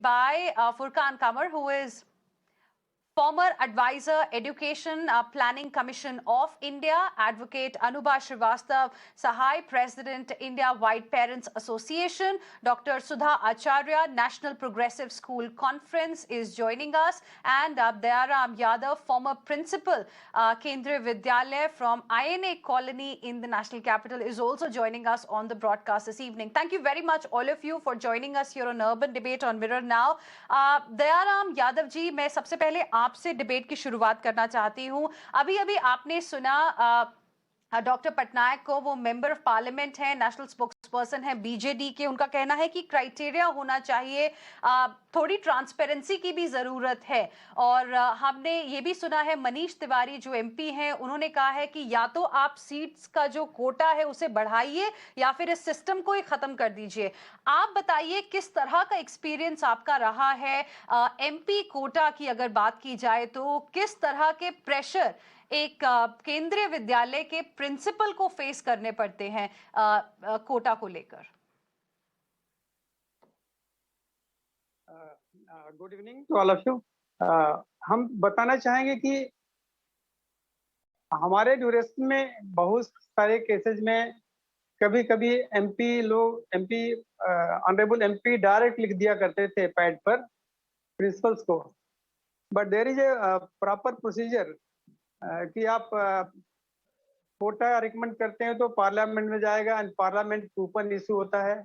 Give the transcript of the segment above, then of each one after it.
by Furkan Kamar, who is former advisor, Education Planning Commission of India, Advocate Anubha Srivastav Sahai, President, India White Parents Association, Dr. Sudha Acharya, National Progressive School Conference is joining us, and Dayaram Yadav, former principal, Kendriya Vidyalaya from INA Colony in the National Capital, is also joining us on the broadcast this evening. Thank you very much, all of you, for joining us here on Urban Debate on Mirror Now. Dayaram Yadav ji, मैं सबसे पहले आपसे debate की शुरुआत करना चाहती हूं। अभी अभी आपने सुना डॉक्टर पटनायक को, वो मेंबर ऑफ पार्लियामेंट हैं, नेशनल स्पोक्सपर्सन है बीजेडी के। उनका कहना है कि क्राइटेरिया होना चाहिए, थोड़ी ट्रांसपेरेंसी की भी जरूरत है। और हमने ये भी सुना है मनीष तिवारी जो एमपी हैं, उन्होंने कहा है कि या तो आप सीट्स का जो कोटा है उसे बढ़ाइए या फिर इस सिस्टम को ही खत्म कर दीजिए। आप बताइए किस तरह का एक्सपीरियंस आपका रहा है एमपी कोटा की अगर बात की जाए तो, किस तरह के प्रेशर एक केंद्रीय विद्यालय के प्रिंसिपल को फेस करने पड़ते हैं कोटा को लेकर? Good evening to all of you. हम बताना चाहेंगे कि हमारे ड्यूरेशन में बहुत सारे केसेस में कभी कभी एमपी ऑनरेबल एमपी डायरेक्ट लिख दिया करते थे पैड पर प्रिंसिपल्स को, but there is a proper procedure कि आप कोटा रिकमेंड करते हैं तो पार्लियामेंट में जाएगा एंड पार्लियामेंट कूपन इशू होता है,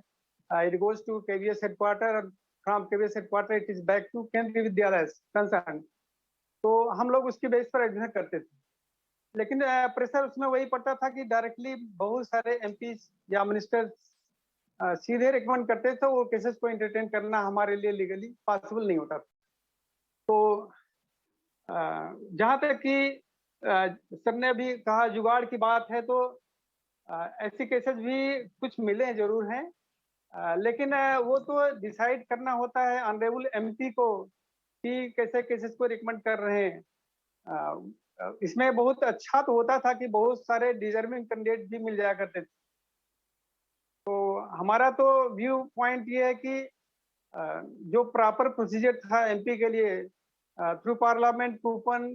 it goes to KVS headquarter, from KVS headquarter it is back to Kendriya Vidyalaya concern. तो हम लोग उसकी बेस पर एडमिशन करते थे, लेकिन प्रेशर उसमें वही पड़ता था कि डायरेक्टली बहुत सारे एमपी या मिनिस्टर सीधे रिकमेंड करते थे, वो केसेस को एंटरटेन करना हमारे लिए लीगली पॉसिबल नहीं होता। तो जहाँ तक कि सर ने अभी कहा जुगाड़ की बात है, तो ऐसे केसेस भी कुछ मिले जरूर हैं, लेकिन वो तो डिसाइड करना होता है ऑनरेबल एमपी को कि कैसे केसेस को रिकमेंड कर रहे हैं। इसमें बहुत अच्छा तो होता था कि बहुत सारे डिजर्विंग कैंडिडेट भी मिल जाया करते थे। तो हमारा तो व्यू पॉइंट ये है कि जो प्रॉपर प्रोसीजर था एमपी के लिए, through parliament coupon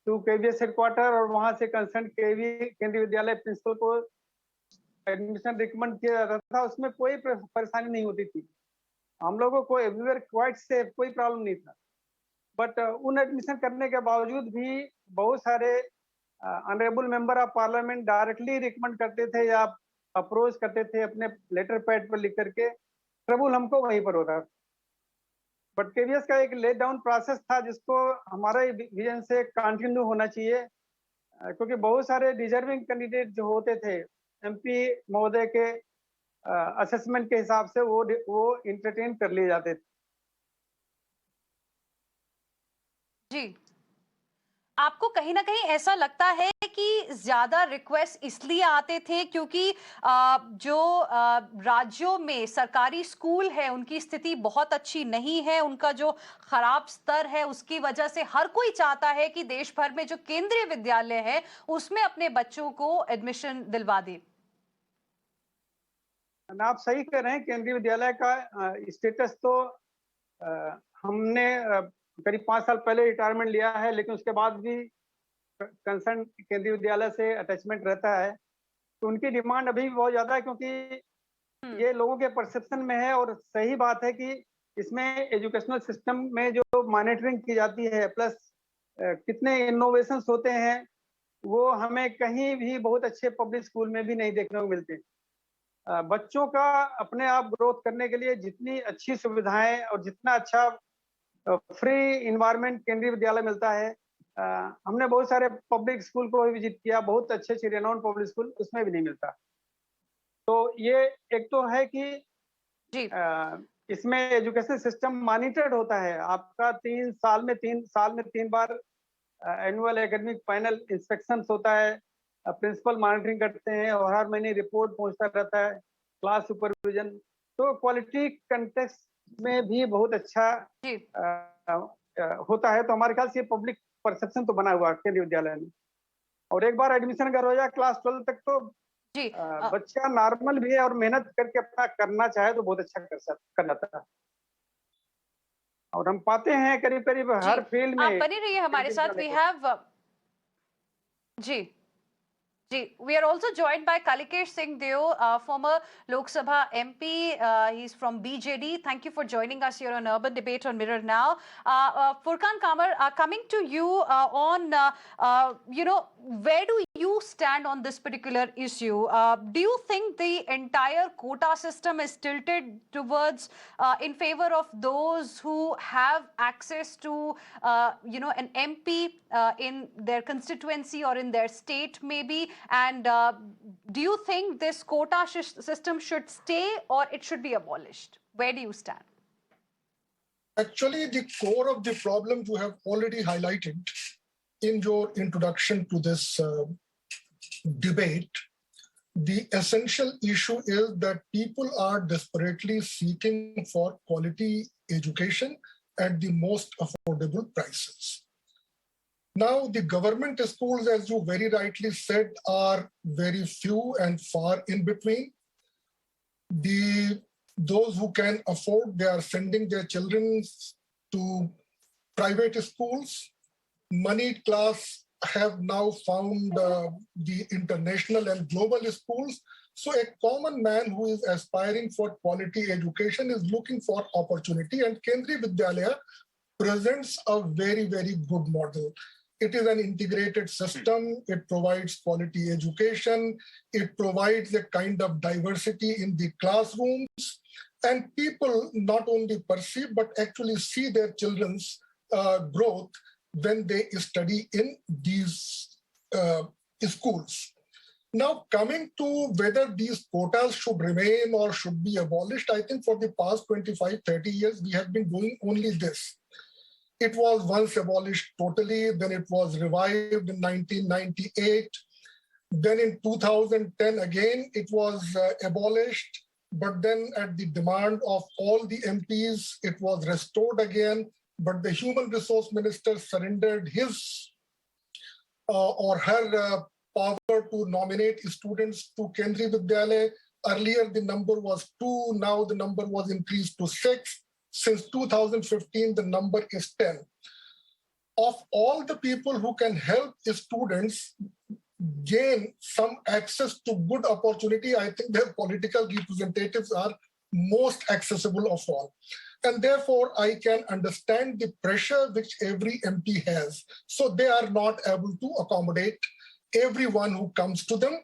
to KVS headquarter और वहां से कंसर्न केंद्रीय विद्यालय प्रिंसिपल को एडमिशन रिकमेंड किया जाता था, उसमें कोई परेशानी नहीं होती थी। हम लोगों को एवरीवेयर क्वाइट सेफ, कोई प्रॉब्लम नहीं था। बट उन एडमिशन करने के बावजूद भी बहुत सारे honourable member of parliament directly recommend करते थे या अप्रोच करते थे अपने लेटर पैड पर लिख करके, ट्रबल हमको वहीं पर होता। बट केवीएस का एक लेट डाउन प्रोसेस था जिसको हमारे विजन से कंटिन्यू होना चाहिए, क्योंकि बहुत सारे डिजर्विंग कैंडिडेट जो होते थे एमपी महोदय के असेसमेंट के हिसाब से वो इंटरटेन कर लिए जाते थे। जी, आपको कहीं ना कहीं ऐसा लगता है कि ज्यादा रिक्वेस्ट इसलिए आते थे क्योंकि जो राज्यों में सरकारी स्कूल है उनकी स्थिति बहुत अच्छी नहीं है, उनका जो खराब स्तर है उसकी वजह से हर कोई चाहता है कि देश भर में जो केंद्रीय विद्यालय है उसमें अपने बच्चों को एडमिशन दिलवा दे? आप सही कह रहे हैं, केंद्रीय विद्यालय का स्टेटस तो हमने करीब 5 साल पहले रिटायरमेंट लिया है, लेकिन उसके बाद भी कंसर्न केंद्रीय विद्यालय से अटैचमेंट रहता है। तो उनकी डिमांड अभी भी बहुत ज्यादा है, क्योंकि ये लोगों के परसेप्शन में है और सही बात है कि इसमें एजुकेशनल सिस्टम में जो मॉनिटरिंग की जाती है प्लस कितने इनोवेशंस होते हैं वो हमें कहीं भी बहुत अच्छे पब्लिक स्कूल में भी नहीं देखने को मिलते। बच्चों का अपने आप ग्रोथ करने के लिए जितनी अच्छी सुविधाएं और जितना अच्छा फ्री इन्वायरमेंट केंद्रीय विद्यालय मिलता है, हमने बहुत सारे पब्लिक स्कूल को भी विजिट किया, बहुत अच्छे अच्छे रेनाउंड पब्लिक स्कूल, उसमें भी नहीं मिलता। तो ये एक तो है कि जी, इसमें एजुकेशन सिस्टम मॉनिटर्ड होता है, आपका 3 साल में 3 बार एनुअल एकेडमिक फाइनल इंस्पेक्शन होता है, प्रिंसिपल मॉनिटरिंग करते हैं और हर महीने रिपोर्ट पहुंचता रहता है, क्लास सुपरविजन। तो क्वालिटी कंटेक्स्ट में भी बहुत अच्छा होता है। तो हमारे ख्याल से पब्लिक परसेप्शन तो बना हुआ है केंद्रीय विद्यालय में। और एक बार एडमिशन अगर हो जाए क्लास 12 तक तो जी, बच्चा नॉर्मल भी है और मेहनत करके अपना करना चाहे तो बहुत अच्छा कर जाता है। और हम पाते हैं करीब करीब जी हर फील्ड आप में बने रहिए हमारे साथ वी हैव जी we are also joined by Kalikesh Singh Deo, former Lok Sabha MP. He's from BJD. Thank you for joining us here on Urban Debate on Mirror Now. Furkan Kamar, coming to you on, where do you stand on this particular issue? Do you think the entire quota system is tilted towards in favor of those who have access to, an MP in their constituency or in their state maybe? And do you think this quota system should stay or it should be abolished? Where do you stand? Actually, the core of the problem you have already highlighted in your introduction to this debate. The essential issue is that people are desperately seeking for quality education at the most affordable prices. Now, the government schools, as you very rightly said, are very few and far in between. Those who can afford, they are sending their children to private schools. Moneyed class have now found the international and global schools. So a common man who is aspiring for quality education is looking for opportunity, and Kendriya Vidyalaya presents a very, very good model. It is an integrated system. It provides quality education. It provides a kind of diversity in the classrooms. And people not only perceive, but actually see their children's growth when they study in these schools. Now, coming to whether these quotas should remain or should be abolished, I think for the past 25, 30 years, we have been doing only this. It was once abolished totally, then it was revived in 1998. Then in 2010, again, it was abolished. But then at the demand of all the MPs, it was restored again. But the Human Resource Minister surrendered his or her power to nominate students to Kendriya Vidyalaya. Earlier, the number was 2. Now the number was increased to 6. Since 2015, the number is 10. Of all the people who can help students gain some access to good opportunity, I think their political representatives are most accessible of all. And therefore, I can understand the pressure which every MP has. So they are not able to accommodate everyone who comes to them.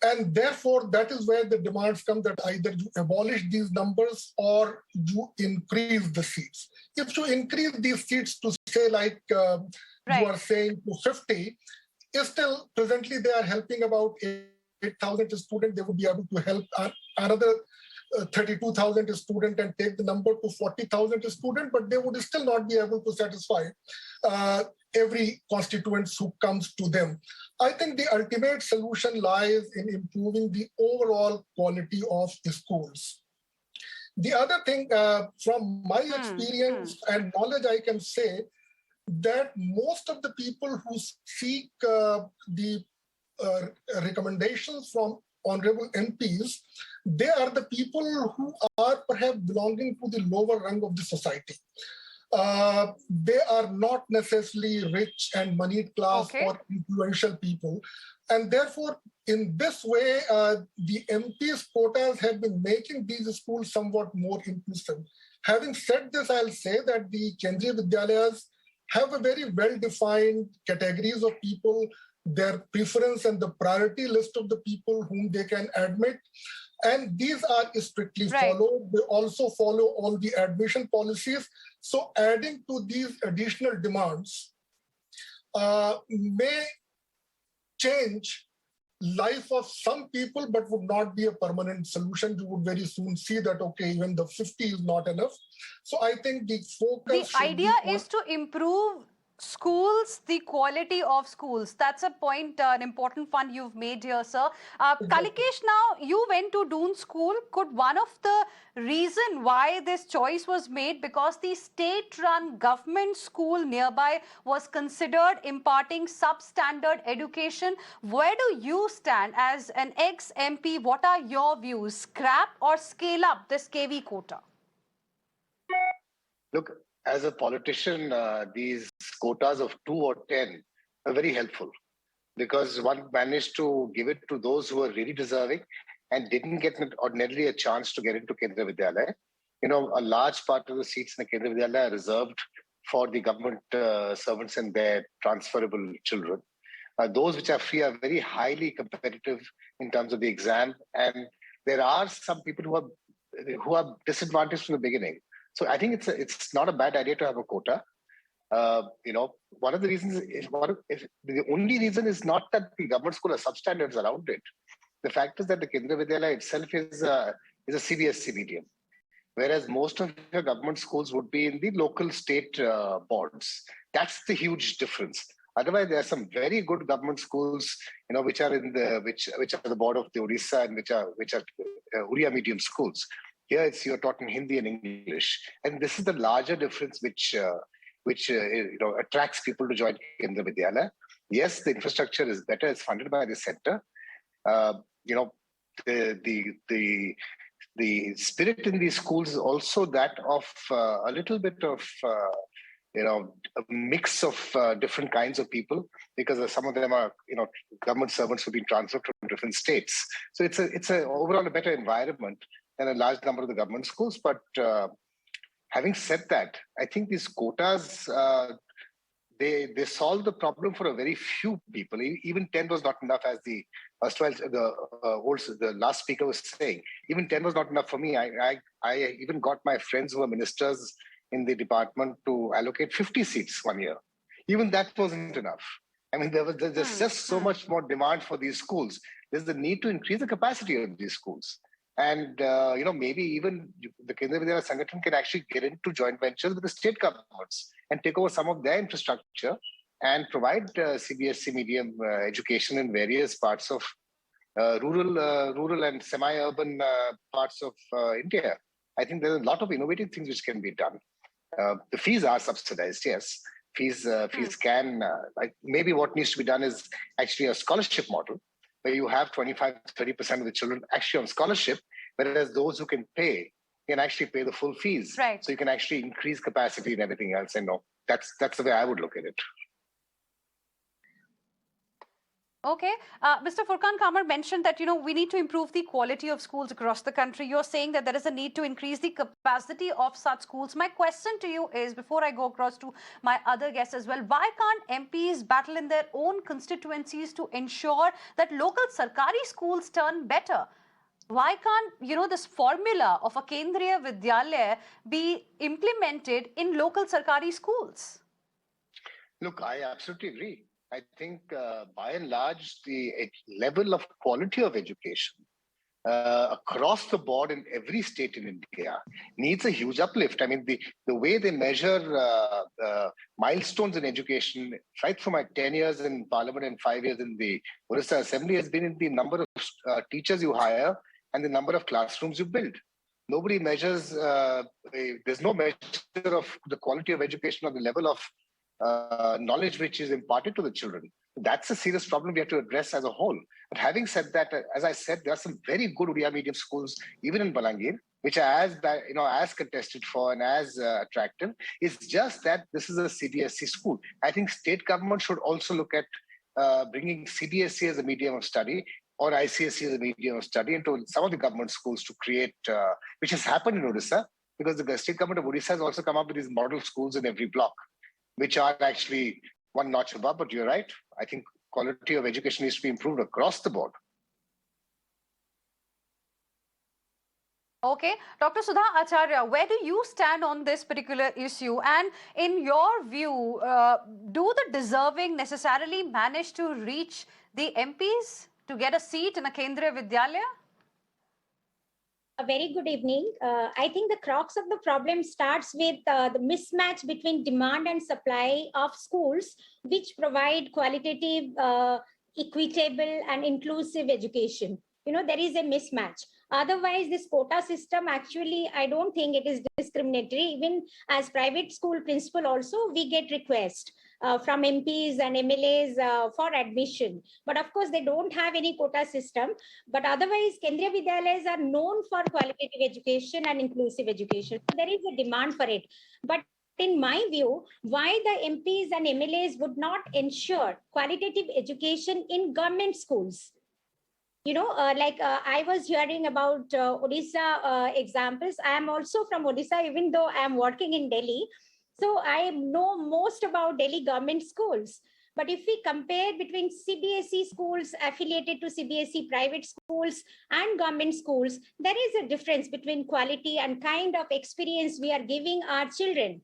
And therefore, that is where the demands come that either you abolish these numbers or you increase the seats. If you increase these seats to say like you are saying to 50, still presently they are helping about 8,000 students. They would be able to help another 32,000 students and take the number to 40,000 students, but they would still not be able to satisfy every constituent who comes to them. I think the ultimate solution lies in improving the overall quality of the schools. The other thing, from my experience and knowledge, I can say that most of the people who seek the recommendations from honorable MPs, they are the people who are perhaps belonging to the lower rung of the society. They are not necessarily rich and moneyed class or influential people. And therefore, in this way, the MPs quotas have been making these schools somewhat more inclusive. Having said this, I'll say that the Kendriya Vidyalayas have a very well-defined categories of people, their preference and the priority list of the people whom they can admit. And these are strictly followed. They also follow all the admission policies. So adding to these additional demands may change life of some people, but would not be a permanent solution. You would very soon see that, okay, even the 50 is not enough. So I think the focus... The idea is to improve schools, the quality of schools. That's a point, an important one you've made here, sir. Kalikesh, now you went to Doon School. Could one of the reason why this choice was made because the state-run government school nearby was considered imparting substandard education? Where do you stand as an ex-MP? What are your views? Scrap or scale up this KV quota? Look, as a politician, these quotas of 2 or 10 are very helpful because one managed to give it to those who are really deserving and didn't get ordinarily a chance to get into Kendriya Vidyalaya. You know, a large part of the seats in the Kendriya Vidyalaya are reserved for the government servants and their transferable children. Those which are free are very highly competitive in terms of the exam, and there are some people who are disadvantaged from the beginning. So I think it's not a bad idea to have a quota. You know, one of the reasons the only reason is not that the government school has substandards around it. The fact is that the Kendriya Vidyalaya itself is a CBSE medium, whereas most of your government schools would be in the local state boards. That's the huge difference. Otherwise, there are some very good government schools, you know, which are in the which are the board of the Odisha and which are Uriya medium schools. Here, you're taught in Hindi and English, and this is the larger difference which you know, attracts people to join Kendriya Vidyalaya. Yes, the infrastructure is better; it's funded by the center. You know, the spirit in these schools is also that of a little bit of you know, a mix of different kinds of people, because some of them are, you know, government servants who've been transferred from different states. So it's a overall a better environment than a large number of the government schools. But having said that, I think these quotas they solve the problem for a very few people. Even 10 was not enough, as the last speaker was saying. Even 10 was not enough for me. I even got my friends who are ministers in the department to allocate 50 seats one year. Even that wasn't enough. I mean, there's just so much more demand for these schools. There's the need to increase the capacity of these schools. And, you know, maybe even the Kendriya Vidyalaya Sangathan can actually get into joint ventures with the state governments and take over some of their infrastructure and provide CBSE medium education in various parts of rural and semi-urban parts of India. I think there's a lot of innovative things which can be done. The fees are subsidized, yes. Fees can, maybe what needs to be done is actually a scholarship model where you have 25-30% of the children actually on scholarship, whereas those who can pay can actually pay the full fees. Right. So you can actually increase capacity and everything else. And no, that's the way I would look at it. Okay. Mr. Furqan Kamar mentioned that, you know, we need to improve the quality of schools across the country. You're saying that there is a need to increase the capacity of such schools. My question to you is, before I go across to my other guests as well, why can't MPs battle in their own constituencies to ensure that local Sarkari schools turn better? Why can't, you know, this formula of a Kendriya Vidyalaya be implemented in local Sarkari schools? Look, I absolutely agree. I think by and large, the level of quality of education across the board in every state in India needs a huge uplift. I mean, the way they measure milestones in education, right from my 10 years in Parliament and 5 years in the Odisha Assembly, has been in the number of teachers you hire and the number of classrooms you build. Nobody measures, there's no measure of the quality of education or the level of knowledge which is imparted to the children. That's a serious problem we have to address as a whole. But having said that, as I said, there are some very good Uriya medium schools, even in Balangir, which are as contested for and as attractive. It's just that this is a CBSE school. I think state government should also look at bringing CBSE as a medium of study or ICSE as a medium of study into some of the government schools to create, which has happened in Odisha, because the state government of Odisha has also come up with these model schools in every block, which are actually one notch above. But you're right. I think quality of education needs to be improved across the board. Okay. Dr. Sudha Acharya, where do you stand on this particular issue? And in your view, do the deserving necessarily manage to reach the MPs to get a seat in a Kendriya Vidyalaya? A very good evening. I think the crux of the problem starts with the mismatch between demand and supply of schools which provide qualitative, equitable and inclusive education. You know, there is a mismatch. Otherwise, this quota system actually, I don't think it is discriminatory. Even as private school principal also, we get requests from MPs and MLAs for admission. But of course, they don't have any quota system. But otherwise, Kendriya Vidyalayas are known for qualitative education and inclusive education. So there is a demand for it. But in my view, why the MPs and MLAs would not ensure qualitative education in government schools. I was hearing about Odisha examples. I am also from Odisha, even though I am working in Delhi. So I know most about Delhi government schools. But if we compare between CBSE schools affiliated to CBSE private schools and government schools, there is a difference between quality and kind of experience we are giving our children.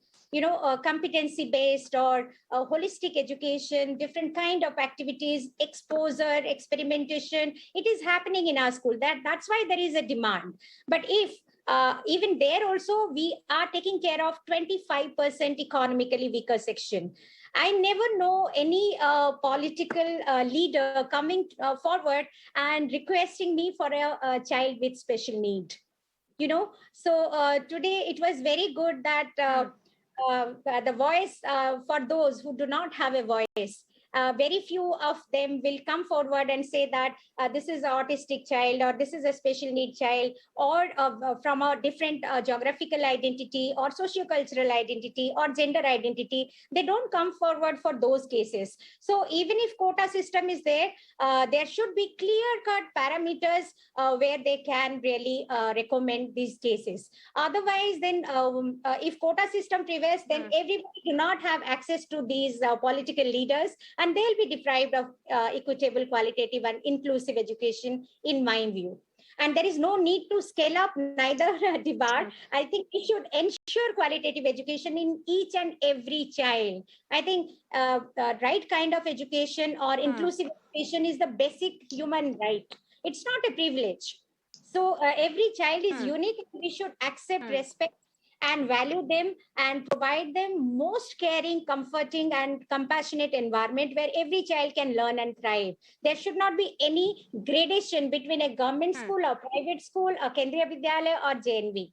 Competency based or holistic education, different kind of activities, exposure, experimentation, it is happening in our school. That's why there is a demand. But if even there also we are taking care of 25% economically weaker section. I never know any political leader coming forward and requesting me for a child with special need. So today it was very good that the voice for those who do not have a voice. Very few of them will come forward and say that this is an autistic child or this is a special need child or from a different geographical identity or sociocultural identity or gender identity. They don't come forward for those cases. So even if quota system is there, there should be clear-cut parameters where they can really recommend these cases. Otherwise, then if quota system prevails, then everybody do not have access to these political leaders, and they'll be deprived of equitable, qualitative, and inclusive education, in my view. And there is no need to scale up, neither debar. I think we should ensure qualitative education in each and every child. I think right kind of education or inclusive education is the basic human right. It's not a privilege. So every child is unique. We should accept, respect, and value them and provide them most caring, comforting, and compassionate environment where every child can learn and thrive. There should not be any gradation between a government school or private school or Kendriya Vidyalaya or JNV.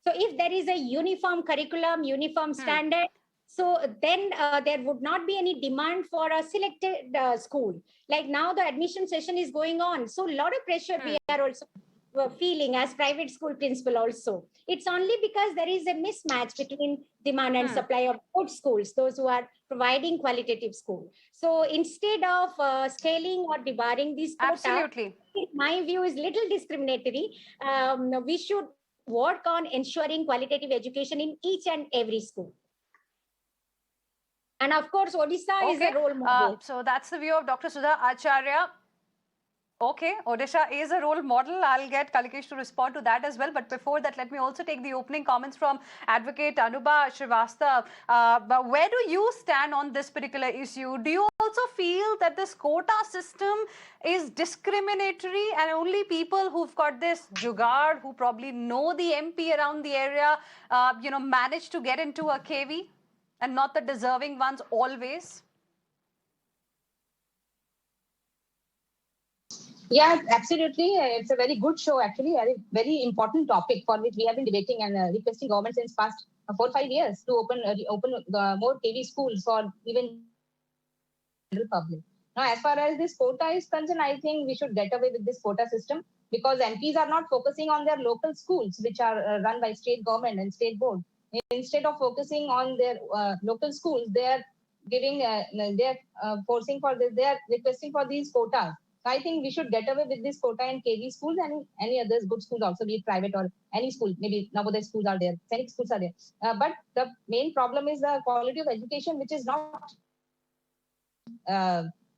So if there is a uniform curriculum, uniform standard, so then there would not be any demand for a selected school. Like now the admission session is going on. So a lot of pressure we are also feeling as private school principal also. It's only because there is a mismatch between demand and supply of good schools, those who are providing qualitative school. So instead of scaling or debarring these quota, Absolutely. my view is little discriminatory. We should work on ensuring qualitative education in each and every school. And of course, Odisha is a role model. So that's the view of Dr. Sudha Acharya. Okay, Odisha is a role model. I'll get Kalikesh to respond to that as well. But before that, let me also take the opening comments from Advocate Anubha Srivastava. But where do you stand on this particular issue? Do you also feel that this quota system is discriminatory and only people who've got this jugaad, who probably know the MP around the area, manage to get into a KV and not the deserving ones always? Yeah, absolutely. It's a very good show, actually. A very important topic for which we have been debating and requesting government since past 4 or 5 years to open more KV schools for even general public. Now, as far as this quota is concerned, I think we should get away with this quota system because MPs are not focusing on their local schools, which are run by state government and state board. Instead of focusing on their local schools, they are giving, they are forcing for this, they are requesting for these quotas. I think we should get away with this quota in KV schools and any others good schools also, be it private or any school. Maybe Navodaya schools are there, Sainik schools are there. But the main problem is the quality of education, which is not,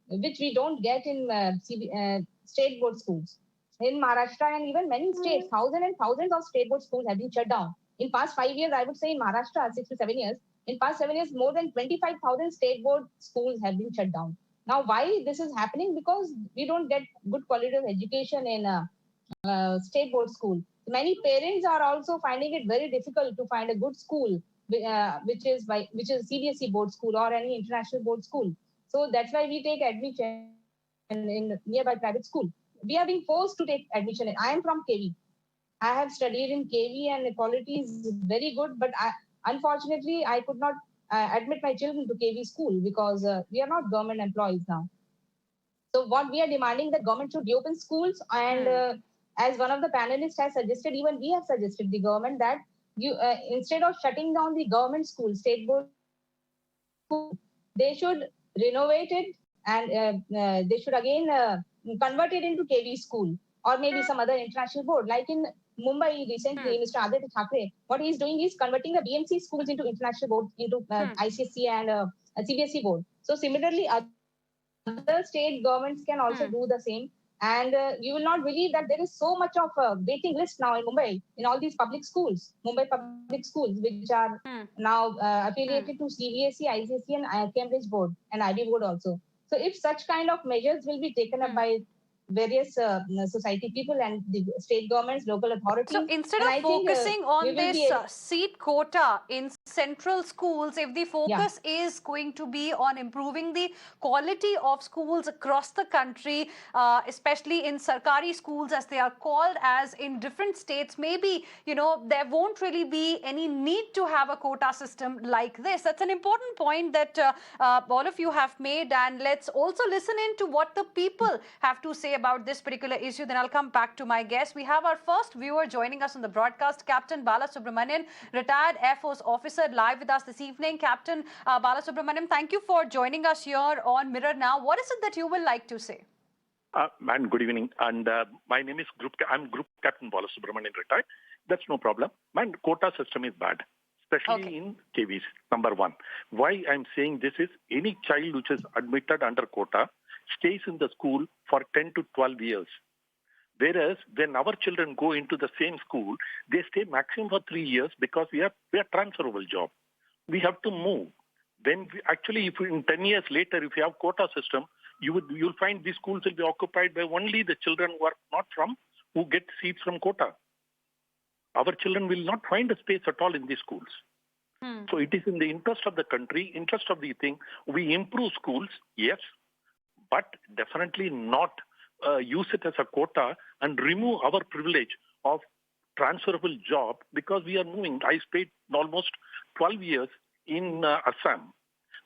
which we don't get in state board schools. In Maharashtra and even many states, thousands and thousands of state board schools have been shut down. In past 5 years, I would say in Maharashtra, 6 to 7 years, in past 7 years, more than 25,000 state board schools have been shut down. Now, why this is happening? Because we don't get good quality of education in state board school. Many parents are also finding it very difficult to find a good school, which is CBSE board school or any international board school. So that's why we take admission in nearby private school. We are being forced to take admission. I am from KV. I have studied in KV and the quality is very good, but unfortunately, I could not admit my children to KV school because we are not government employees now. So what we are demanding, that government should reopen schools, and as one of the panelists has suggested, even we have suggested the government that instead of shutting down the government school, state board school, they should renovate it and they should again convert it into KV school or maybe some other international board. Like in Mumbai recently, Mr. Aditya Thackeray, what he's doing is converting the BMC schools into international board, into ICSE and CBSE board. So similarly, other state governments can also do the same. And you will not believe that there is so much of a waiting list now in Mumbai, in all these public schools, Mumbai public schools, which are now affiliated to CBSE, ICSE, and Cambridge board and IB board also. So if such kind of measures will be taken up by various society people and the state governments, local authorities. So instead of focusing on this seat quota in central schools, if the focus is going to be on improving the quality of schools across the country, especially in Sarkari schools as they are called, as in different states, maybe, you know, there won't really be any need to have a quota system like this. That's an important point that all of you have made, and let's also listen in to what the people have to say about this particular issue. Then I'll come back to my guest. We have our first viewer joining us on the broadcast, Captain Balasubramanian, retired Air Force officer, live with us this evening. Captain Balasubramanian, thank you for joining us here on Mirror Now. What is it that you will like to say? Man, good evening. And my name is I'm Group Captain Balasubramanian, retired. That's no problem. Man, quota system is bad, especially in KVs, number one. Why I'm saying this is any child which is admitted under quota stays in the school for 10 to 12 years. Whereas when our children go into the same school, they stay maximum for 3 years because we are transferable job. We have to move. Then if in 10 years later, if you have quota system, you'll find these schools will be occupied by only the children who are not who get seats from quota. Our children will not find a space at all in these schools. So it is in the interest of the country, interest of the thing, we improve schools, yes, but definitely not use it as a quota and remove our privilege of transferable job because we are moving. I spent almost 12 years in Assam.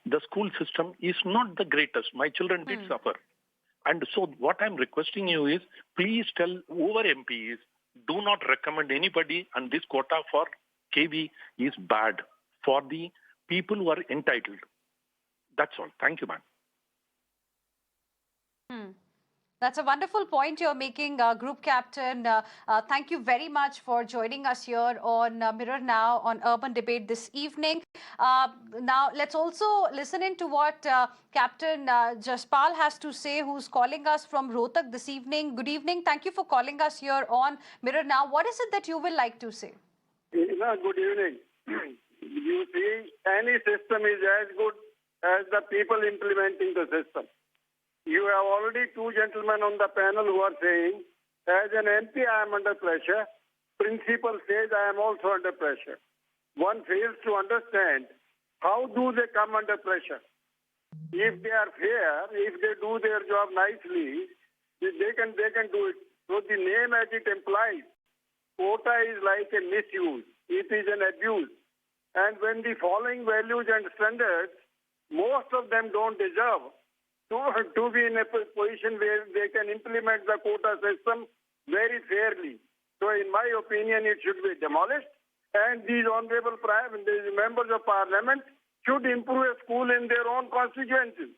The school system is not the greatest. My children did suffer. And so what I'm requesting you is, please tell over MPs, do not recommend anybody, and this quota for KV is bad for the people who are entitled. That's all. Thank you, ma'am. That's a wonderful point you're making, Group Captain. Thank you very much for joining us here on Mirror Now on Urban Debate this evening. Now, let's also listen in to what Captain Jaspal has to say, who's calling us from Rohtak this evening. Good evening. Thank you for calling us here on Mirror Now. What is it that you will like to say? Good evening. You see, any system is as good as the people implementing the system. You have already two gentlemen on the panel who are saying, as an MP, I am under pressure. Principal says I am also under pressure. One fails to understand how do they come under pressure. If they are fair, if they do their job nicely, they can do it. So the name as it implies, quota is like a misuse. It is an abuse. And when the following values and standards, most of them don't deserve to be in a position where they can implement the quota system very fairly. So in my opinion, it should be demolished, and these honorable members of parliament should improve a school in their own constituencies,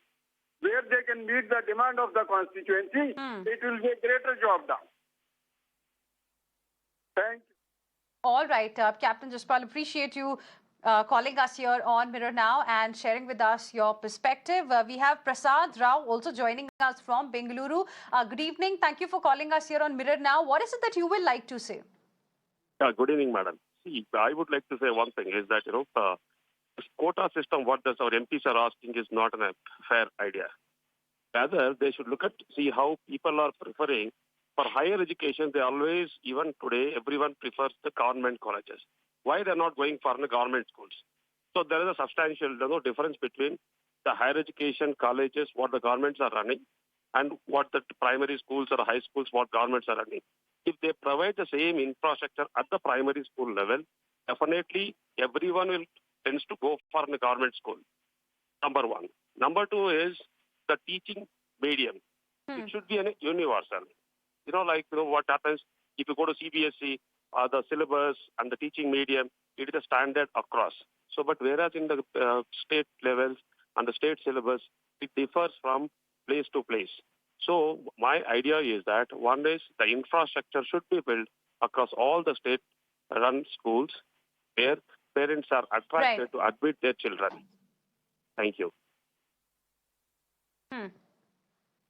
where they can meet the demand of the constituency. It will be a greater job done. Thank you. All right, Captain Jaspal, appreciate you calling us here on Mirror Now and sharing with us your perspective. We have Prasad Rao also joining us from Bengaluru. Good evening. Thank you for calling us here on Mirror Now. What is it that you will like to say? Good evening, madam. See, I would like to say one thing is that, this quota system, what our MPs are asking is not a fair idea. Rather, they should see how people are preferring. For higher education, they always, even today, everyone prefers the government colleges. Why they're not going for the government schools? So there is a substantial difference between the higher education colleges, what the governments are running, and what the primary schools or high schools, what governments are running. If they provide the same infrastructure at the primary school level, definitely everyone tends to go for the government school. Number one. Number two is the teaching medium. It should be universal. What happens if you go to CBSE, the syllabus and the teaching medium it is a standard across. So, but whereas in the state levels and the state syllabus, it differs from place to place. So my idea is that one is the infrastructure should be built across all the state-run schools where parents are attracted to admit their children. Thank you.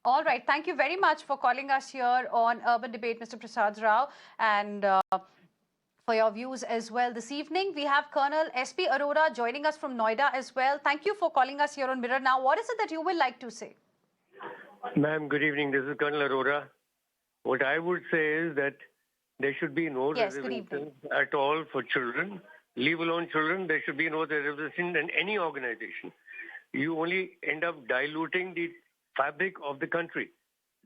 All right. Thank you very much for calling us here on Urban Debate, Mr. Prasad Rao, and for your views as well this evening. We have Colonel S.P. Arora joining us from Noida as well. Thank you for calling us here on Mirror Now. What is it that you would like to say? Ma'am, good evening. This is Colonel Arora. What I would say is that there should be no reservations at all for children. Leave alone children, there should be no reservation in any organization. You only end up diluting the fabric of the country.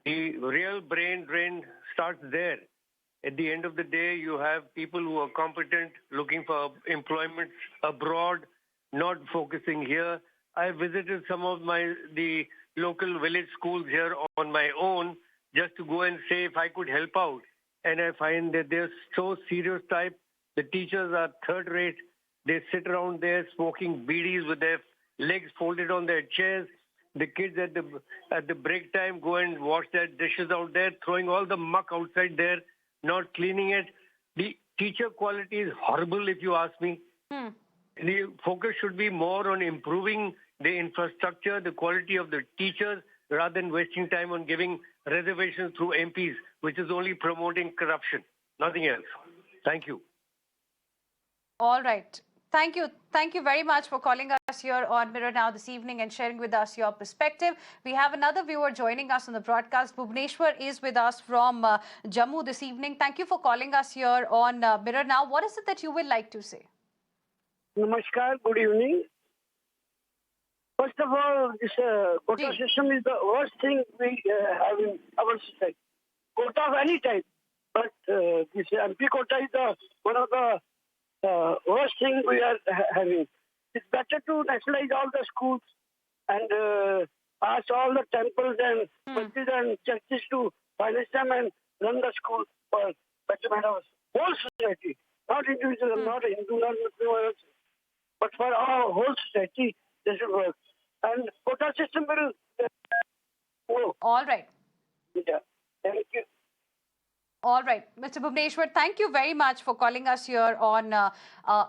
The real brain drain starts there. At the end of the day, you have people who are competent, looking for employment abroad, not focusing here. I visited some of the local village schools here on my own just to go and say if I could help out. And I find that they're so serious type. The teachers are third rate. They sit around there smoking beedies with their legs folded on their chairs. The kids at the break time go and wash their dishes out there, throwing all the muck outside there, not cleaning it. The teacher quality is horrible, if you ask me. The focus should be more on improving the infrastructure, the quality of the teachers, rather than wasting time on giving reservations through MPs, which is only promoting corruption, nothing else. Thank you. All right. Thank you. Thank you very much for calling us here on Mirror Now this evening and sharing with us your perspective. We have another viewer joining us on the broadcast. Bhuvneshwar is with us from Jammu this evening. Thank you for calling us here on Mirror Now. What is it that you would like to say? Namaskar. Good evening. First of all, this quota system is the worst thing we have in our society. Quota of any type. But this MP quota is one of the worst thing we are having. It's better to nationalize all the schools and ask all the temples and masjids and churches to finance them and run the school for betterment of whole society. Not individual, not Hindu, not Muslim, but for our whole society, this will work. And quota system will go. All right. Yeah. Thank you. All right. Mr. Bhuvneshwar, thank you very much for calling us here on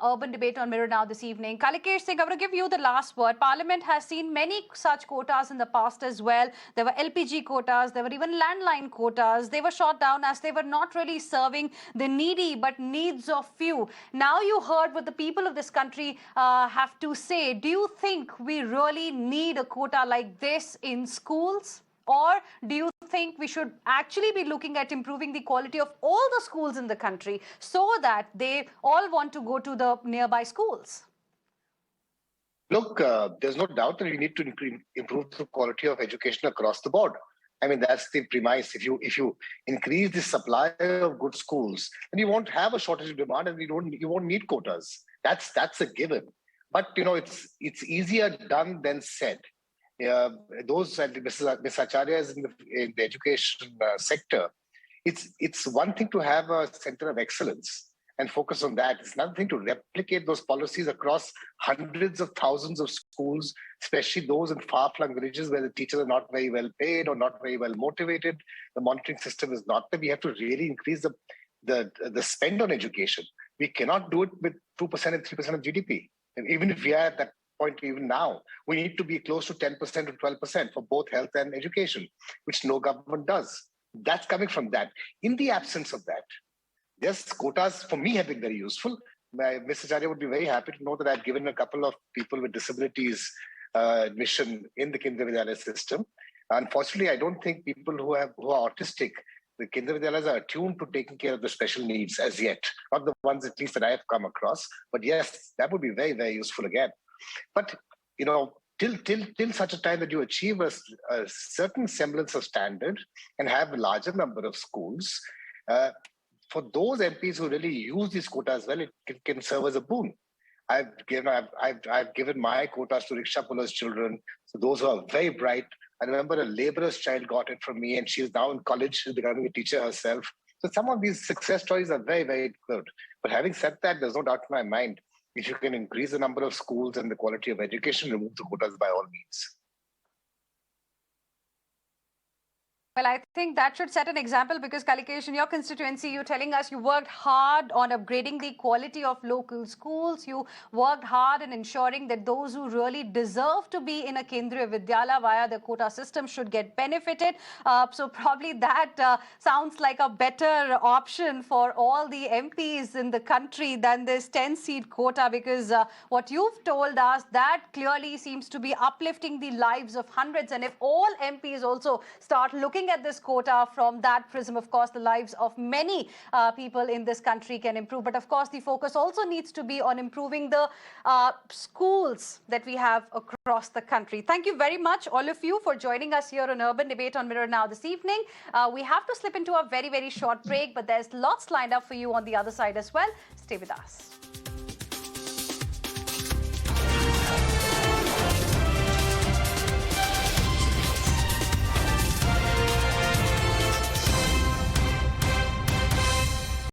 Urban Debate on Mirror Now this evening. Kalikesh Singh, I want to give you the last word. Parliament has seen many such quotas in the past as well. There were LPG quotas. There were even landline quotas. They were shot down as they were not really serving the needy but needs of few. Now you heard what the people of this country have to say. Do you think we really need a quota like this in schools? Or do you think we should actually be looking at improving the quality of all the schools in the country so that they all want to go to the nearby schools? Look, there's no doubt that we need to improve the quality of education across the board. I mean, that's the premise. If you increase the supply of good schools, then you won't have a shortage of demand, and you won't need quotas. That's a given. But it's easier done than said. Those Ms. Acharya is in the education sector. It's one thing to have a center of excellence and focus on that. It's another thing to replicate those policies across hundreds of thousands of schools, especially those in far-flung villages where the teachers are not very well paid or not very well motivated. The monitoring system is not there. We have to really increase the spend on education. We cannot do it with 2% and 3% of GDP. And even if we are at that point even now, we need to be close to 10% or 12% for both health and education, which no government does. That's coming from that. In the absence of that, yes, quotas for me have been very useful. Mr. Acharya would be very happy to know that I've given a couple of people with disabilities admission in the Kendriya Vidyalaya system. Unfortunately, I don't think people who are autistic, the Kendriya Vidyalayas are attuned to taking care of the special needs as yet. Not the ones at least that I have come across. But yes, that would be very, very useful again. But, till such a time that you achieve a certain semblance of standard and have a larger number of schools, for those MPs who really use these quotas well, it can serve as a boon. I've given my quotas to rickshaw pullers' children, so those who are very bright. I remember a laborer's child got it from me, and she is now in college. She's becoming a teacher herself. So some of these success stories are very, very good. But having said that, there's no doubt in my mind, if you can increase the number of schools and the quality of education, remove the quotas by all means. Well, I think that should set an example because, Kalikesh, in your constituency, you're telling us you worked hard on upgrading the quality of local schools. You worked hard in ensuring that those who really deserve to be in a Kendriya Vidyalaya via the quota system should get benefited. So probably that sounds like a better option for all the MPs in the country than this 10-seat quota, because what you've told us, that clearly seems to be uplifting the lives of hundreds. And if all MPs also start looking at this quota from that prism, of course, the lives of many people in this country can improve. But of course, the focus also needs to be on improving the schools that we have across the country. Thank you very much, all of you, for joining us here on Urban Debate on Mirror Now this evening. We have to slip into a very, very short break, but there's lots lined up for you on the other side as well. Stay with us.